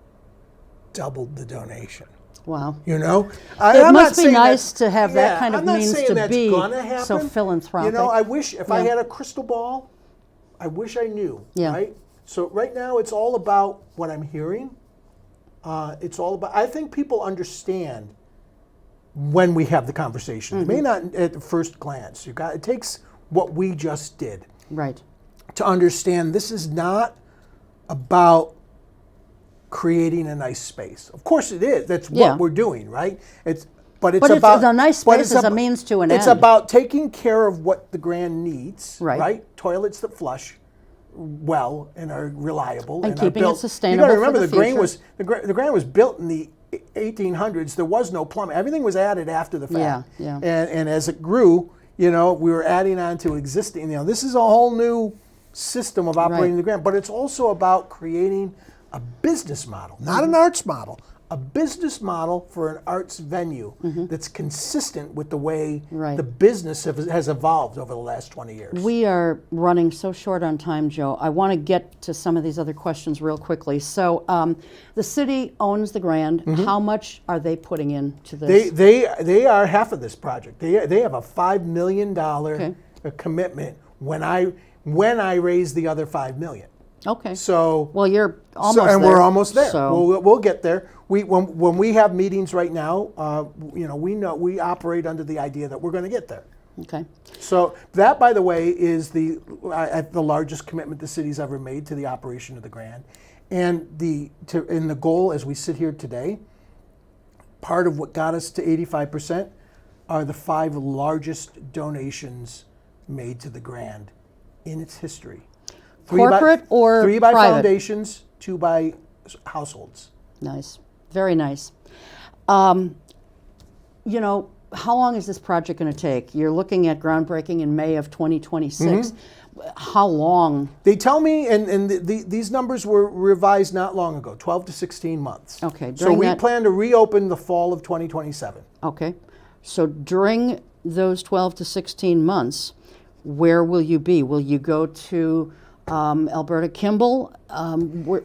doubled the donation. Wow. You know, It must be nice to have that kind of means to be so philanthropic. You know, I wish if I had a crystal ball, I wish I knew. Yeah. Right. So right now, it's all about what I'm hearing. It's all about. I think people understand when we have the conversation. It may not at the first glance. It takes what we just did. Right. To understand this is not about creating a nice space. Of course it is. That's what we're doing, right? But it's about a nice space is a means to an end. It's about taking care of what the Grand needs, right? Toilets that flush well and are reliable and are keeping built. it sustainable. You got to remember the Grand was built in the 1800s. There was no plumbing. Everything was added after the fact. Yeah. And as it grew, you know, we were adding on to existing. You know, this is a whole new system of operating the Grand, but it's also about creating a business model, not an arts model, a business model for an arts venue that's consistent with the way the business has evolved over the last 20 years. We are running so short on time, Joe. I want to get to some of these other questions real quickly. So the city owns the Grand. How much are they putting into this? They are half of this project. They have a $5 million commitment when I raise the other $5 million. Okay. So well, you're almost there. And we're almost there. So. We'll get there. When we have meetings right now, you know we operate under the idea that we're going to get there. Okay. So that, by the way, is the largest commitment the city's ever made to the operation of the Grand, and the goal as we sit here today. Part of what got us to 85% are the 5 largest donations made to the Grand in its history. Corporate or 3 by private? foundations, 2 by households. Nice. Very nice. You know, how long is this project going to take? You're looking at groundbreaking in May of 2026. How long? They tell me, and these numbers were revised not long ago, 12 to 16 months. Okay. So we plan to reopen the fall of 2027. Okay. So during those 12 to 16 months, where will you be? Will you go to Alberta Kimball,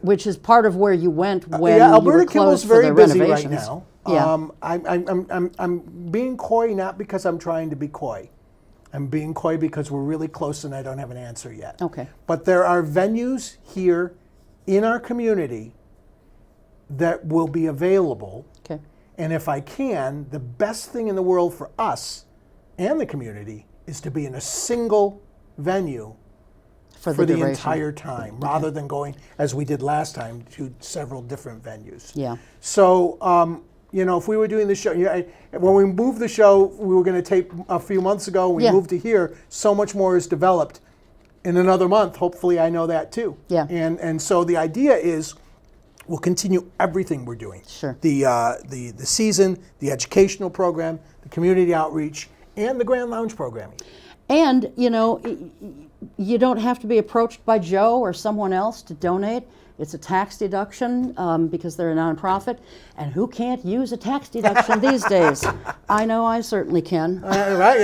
which is part of where you went when Alberta you were Kimball's closed for very the busy renovations. right now. Yeah. I'm being coy not because I'm trying to be coy. I'm being coy because we're really close and I don't have an answer yet. Okay. But there are venues here in our community that will be available. Okay. And if I can, the best thing in the world for us and the community is to be in a single venue for the duration. entire time, rather than going, as we did last time, to several different venues. Yeah. So, you know, if we were doing the show, when we moved the show, we were going to tape a few months ago. We moved to here. So much more is developed. In another month, hopefully, I know that too. Yeah. And so the idea is, we'll continue everything we're doing. Sure. The season, the educational program, the community outreach, and the Grand Lounge programming. And, you know, you don't have to be approached by Joe or someone else to donate. It's a tax deduction because they're a nonprofit. And who can't use a tax deduction these days? I know I certainly can. Right?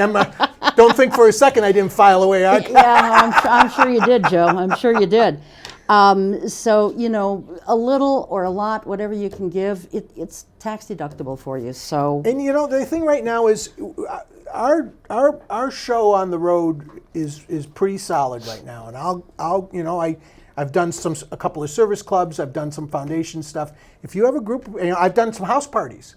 Don't think for a second I didn't file away. Yeah, I'm sure you did, Joe. I'm sure you did. So, you know, a little or a lot, whatever you can give, it's tax deductible for you. So. And, you know, the thing right now is our show on the road is pretty solid right now. And I'll you know, I've done a couple of service clubs. I've done some foundation stuff. If you have a group, you know, I've done some house parties.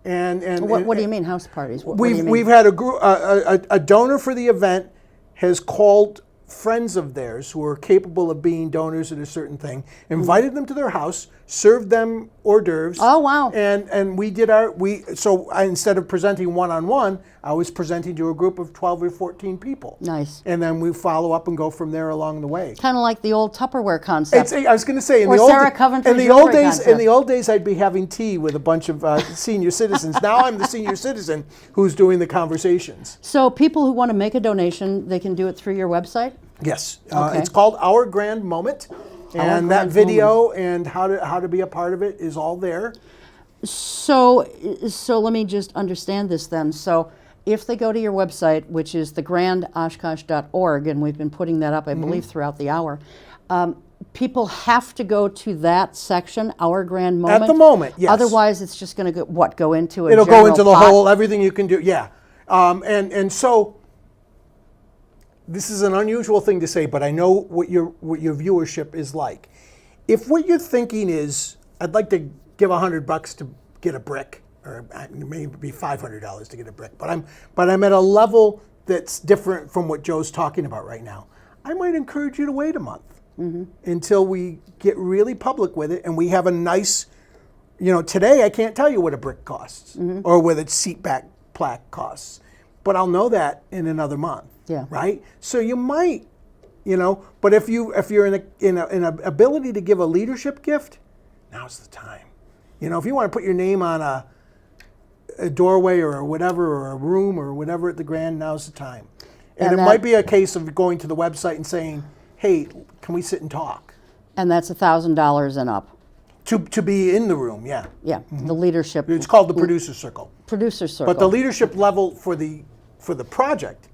And What do you mean house parties? What do you mean? we've had a group, a donor for the event has called friends of theirs who are capable of being donors at a certain thing, invited them to their house, served them hors d'oeuvres. Oh, wow. And we did instead of presenting one-on-one, I was presenting to a group of 12 or 14 people. Nice. And then we follow up and go from there along the way. Kind of like the old Tupperware concept. I was going to say, Or Sarah Coventry's jewelry concept. in the old days, I'd be having tea with a bunch of senior citizens. Now I'm the senior citizen who's doing the conversations. So people who want to make a donation, they can do it through your website? Yes, Okay. it's called Our Grand Moment, and that video and how to be a part of it is all there. So let me just understand this then. So if they go to your website, which is thegrandoshkosh.org, and we've been putting that up, I believe, throughout the hour, people have to go to that section, Our Grand Moment? At the moment, yes. Otherwise, it's just going to go into a It'll go general into the pot? whole, everything you can do, yeah. And so this is an unusual thing to say, but I know what your viewership is like. If what you're thinking is, I'd like to give $100 to get a brick, or maybe $500 to get a brick, but I'm at a level that's different from what Joe's talking about right now, I might encourage you to wait a month until we get really public with it and we have a nice, you know, today I can't tell you what a brick costs or what a seat back plaque costs, but I'll know that in another month. Yeah. Right. So you might, you know, but if you're in a ability to give a leadership gift, now's the time. You know, if you want to put your name on a doorway or whatever, or a room or whatever at the Grand, now's the time. And it might be a case of going to the website and saying, hey, can we sit and talk? And that's $1,000 and up. To be in the room, yeah. Yeah, the leadership. It's called the producer circle. Producer circle. But the leadership level for the project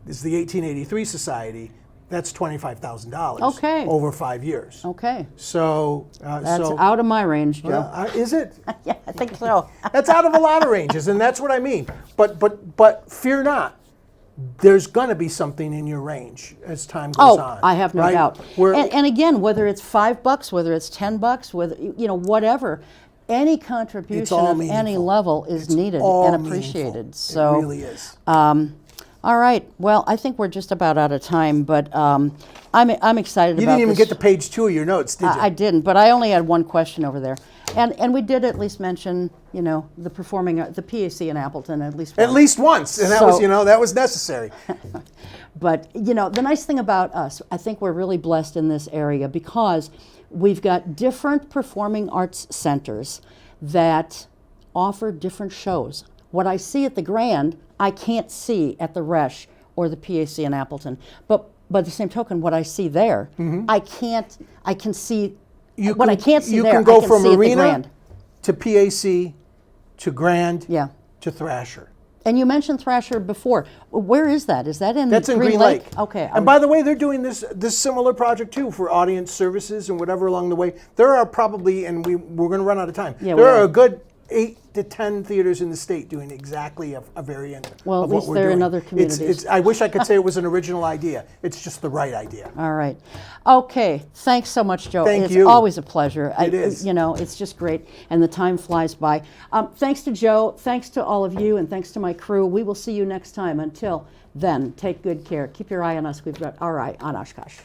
is the 1883 Society. That's $25,000. Okay. Over 5 years. Okay. So That's out of my range, Joe. Is it? Yeah, I think so. That's out of a lot of ranges, and that's what I mean. But fear not. There's going to be something in your range as time goes on. I have no right? doubt. And again, whether it's $5, whether it's $10, whether whatever, any contribution of any level is needed and appreciated. Meaningful. So it really is. All right. Well, I think we're just about out of time, but I'm excited about this. You didn't even get to page 2 of your notes, did you? I didn't, but I only had one question over there. And we did at least mention, you know, the PAC in Appleton at least once. At least once, and that was, you know, that was necessary. But, you know, the nice thing about us, I think we're really blessed in this area because we've got different performing arts centers that offer different shows. What I see at the Grand, I can't see at the Resch or the PAC in Appleton. But by the same token, what I see there, I can see, what I can't see there, I can see at the Grand. You can go from arena to PAC to Grand to Thrasher. And you mentioned Thrasher before. Where is that? Is that in That's in Green Lake? Okay. And by the way, they're doing this similar project too for audience services and whatever along the way. There are probably, and we're going to run out of time. Yeah, there are a good 8 to 10 theaters in the state doing exactly a variant of what we're doing. Well, at least they're in other communities. I wish I could say it was an original idea. It's just the right idea. All right. Okay. Thanks so much, Joe. Thank you. It's always a pleasure. It is. You know, it's just great, and the time flies by. Thanks to Joe. Thanks to all of you, and thanks to my crew. We will see you next time. Until then, take good care. Keep your eye on us. We've got our eye on Oshkosh.